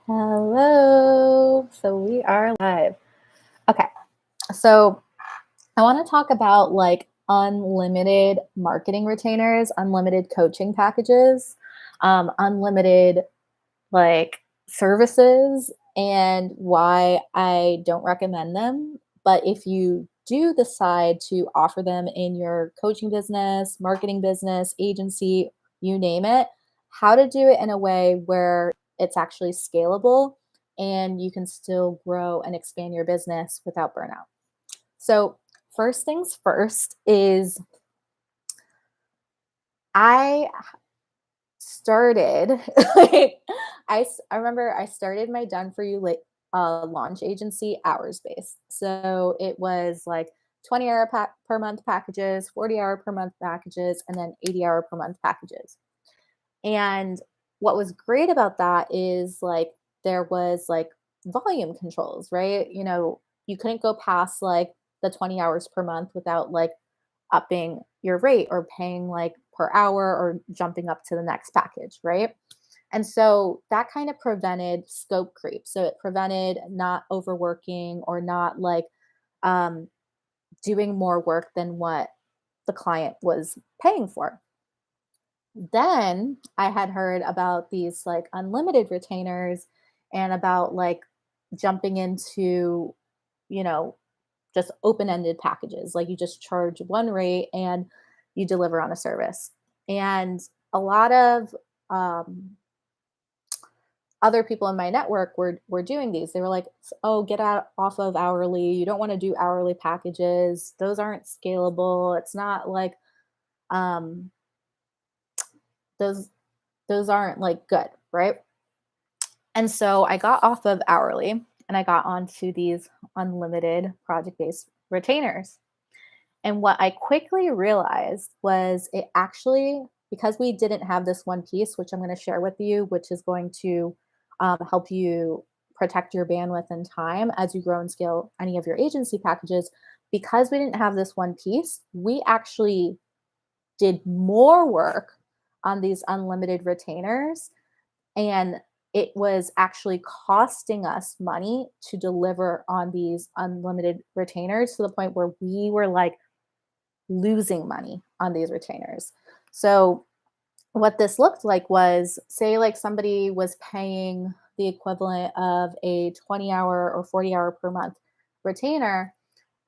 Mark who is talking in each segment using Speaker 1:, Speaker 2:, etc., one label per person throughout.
Speaker 1: Hello. So we are live. Okay. So I want to talk about like unlimited marketing retainers, unlimited coaching packages, unlimited like services, and why I don't recommend them. But if you do decide to offer them in your coaching business, marketing business, agency, you name it, how to do it in a way where it's actually scalable and you can still grow and expand your business without burnout. So, first things first is I started like I remember I started my done for you launch agency hours based. So it was like 20-hour per month packages, 40-hour per month packages, and then 80-hour per month packages. And what was great about that is like there was like volume controls, right? You couldn't go past like the 20 hours per month without like upping your rate or paying like per hour or jumping up to the next package, right? And so that kind of prevented scope creep. So it prevented not overworking or not like um, doing more work than what the client was paying for. Then I had heard about these like unlimited retainers and about like jumping into, you know, just open-ended packages. Like you just charge one rate and you deliver on a service. And a lot of other people in my network were doing these. They were like, "Oh, get out off of hourly. You don't want to do hourly packages. Those aren't scalable. It's not like um those those aren't like good, right?" And so I got off of hourly and I got onto these unlimited project-based retainers. And what I quickly realized was it actually, because we didn't have this one piece, which I'm going to share with you, which is going to help you protect your bandwidth and time as you grow and scale any of your agency packages. Because we didn't have this one piece, we actually did more work on these unlimited retainers, and it was actually costing us money to deliver on these unlimited retainers to the point where we were like losing money on these retainers. So what this looked like was, say like somebody was paying the equivalent of a 20-hour or 40-hour per month retainer,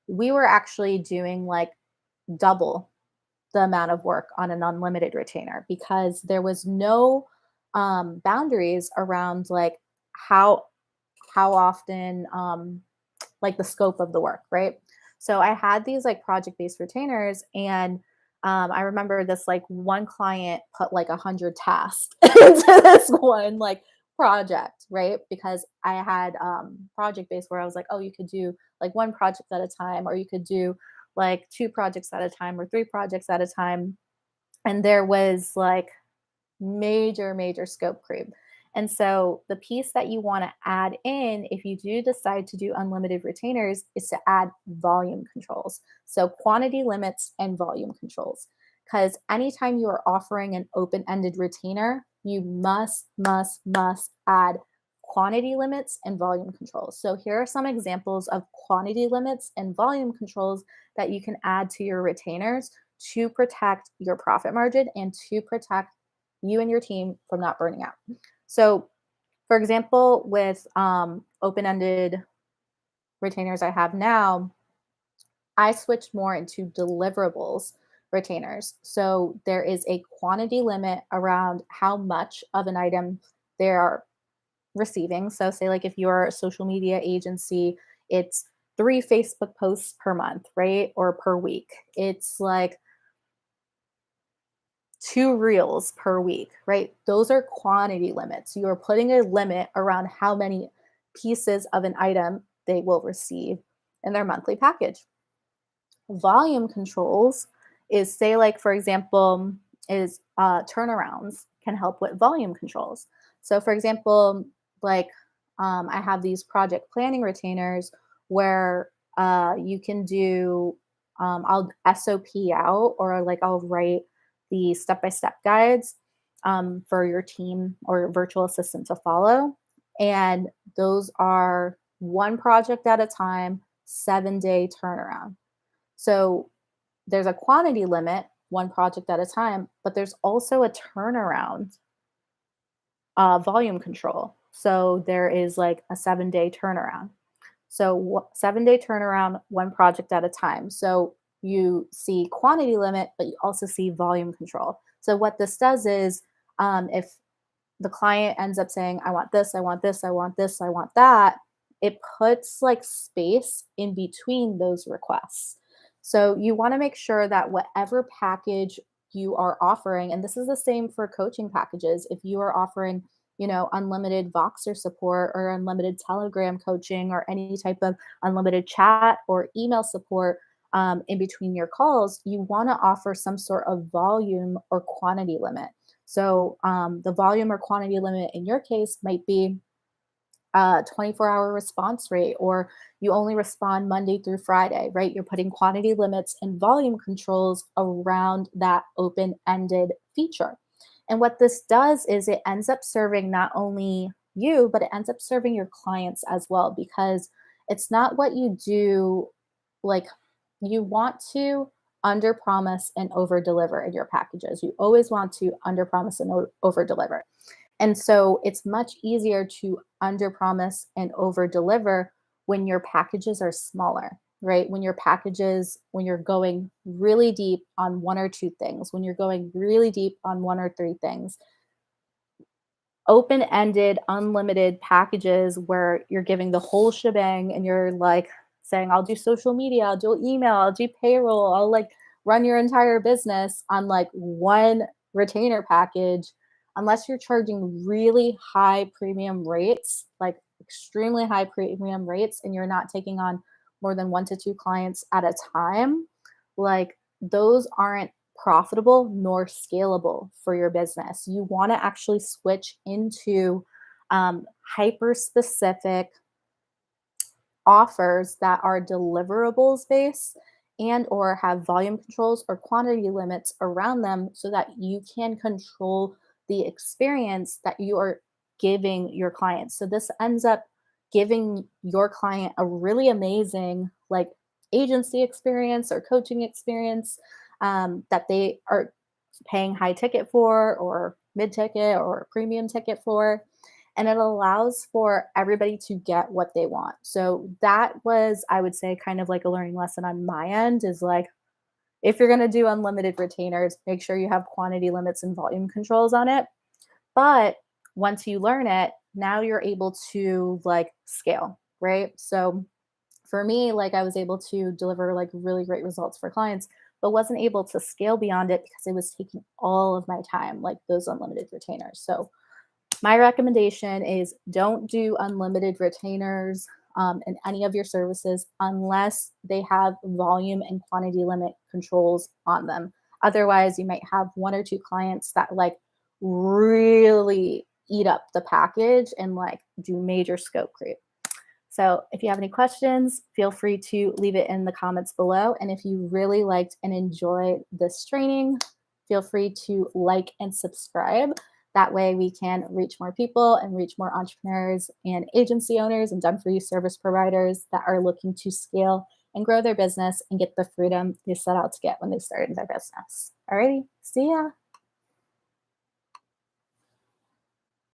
Speaker 1: we were actually doing like double the amount of work on an unlimited retainer because there was no boundaries around like how how often like the scope of the work, right? So I had these like project based retainers, and I remember this like one client put like 100 tasks into this one like project, right? Because I had project based where I was like, oh, you could do like one project at a time, or you could do like two projects at a time, or three projects at a time. And there was like major scope creep. And so the piece that you want to add in if you do decide to do unlimited retainers is to add volume controls. So quantity limits and volume controls. Because anytime you are offering an open-ended retainer, you must add quantity limits and volume controls. So here are some examples of quantity limits and volume controls that you can add to your retainers to protect your profit margin and to protect you and your team from not burning out. So, for example, with open ended retainers I have now, I switched more into deliverables retainers. So, there is a quantity limit around how much of an item they are receiving. So, say, like, if you're a social media agency, it's 3 Facebook posts per month, right? Or per week. It's like 2 reels per week, right? Those are quantity limits. You are putting a limit around how many pieces of an item they will receive in their monthly package. Volume controls is, say, like, for example, is turnarounds can help with volume controls. So, for example, like I have these project planning retainers where you can do, I'll SOP out, or like I'll write the step by step guides for your team or virtual assistant to follow. And those are one project at a time, 7-day turnaround. So there's a quantity limit, one project at a time, but there's also a turnaround volume control. So there is like a 7-day turnaround. So 7-day turnaround, one project at a time. So you see quantity limit, but you also see volume control. So what this does is, if the client ends up saying, I want this, I want this, I want this, I want that, it puts like space in between those requests. So you want to make sure that whatever package you are offering, and this is the same for coaching packages, if you are offering, unlimited Voxer support or unlimited Telegram coaching or any type of unlimited chat or email support in between your calls, you want to offer some sort of volume or quantity limit. So the volume or quantity limit in your case might be a 24-hour response rate, or you only respond Monday through Friday, right? You're putting quantity limits and volume controls around that open ended feature. And what this does is it ends up serving not only you, but it ends up serving your clients as well, because it's not what you do. Like, you want to under promise and over deliver in your packages. You always want to under promise and over deliver. And so it's much easier to under promise and over deliver when your packages are smaller, right? When you're going really deep on one or two things, when you're going really deep on one or three things, open ended, unlimited packages where you're giving the whole shebang and you're like saying, I'll do social media, I'll do email, I'll do payroll, I'll like run your entire business on like one retainer package. Unless you're charging really high premium rates, like extremely high premium rates, and you're not taking on more than 1 to 2 clients at a time, like those aren't profitable nor scalable for your business. You want to actually switch into hyper specific offers that are deliverables based and or have volume controls or quantity limits around them so that you can control the experience that you are giving your clients. So this ends up giving your client a really amazing like agency experience or coaching experience that they are paying high ticket for or mid ticket or premium ticket for, and it allows for everybody to get what they want. So that was, I would say, kind of like a learning lesson on my end is like, if you're going to do unlimited retainers, make sure you have quantity limits and volume controls on it. But once you learn it, now you're able to like scale, right? So for me, like I was able to deliver like really great results for clients, but wasn't able to scale beyond it because it was taking all of my time, like those unlimited retainers. So my recommendation is don't do unlimited retainers in any of your services unless they have volume and quantity limit controls on them. Otherwise, you might have 1 or 2 clients that like really eat up the package and like do major scope creep. So, if you have any questions, feel free to leave it in the comments below. And if you really liked and enjoyed this training, feel free to like and subscribe. That way, we can reach more people and reach more entrepreneurs and agency owners and done for you service providers that are looking to scale and grow their business and get the freedom they set out to get when they started their business. Alrighty, see ya.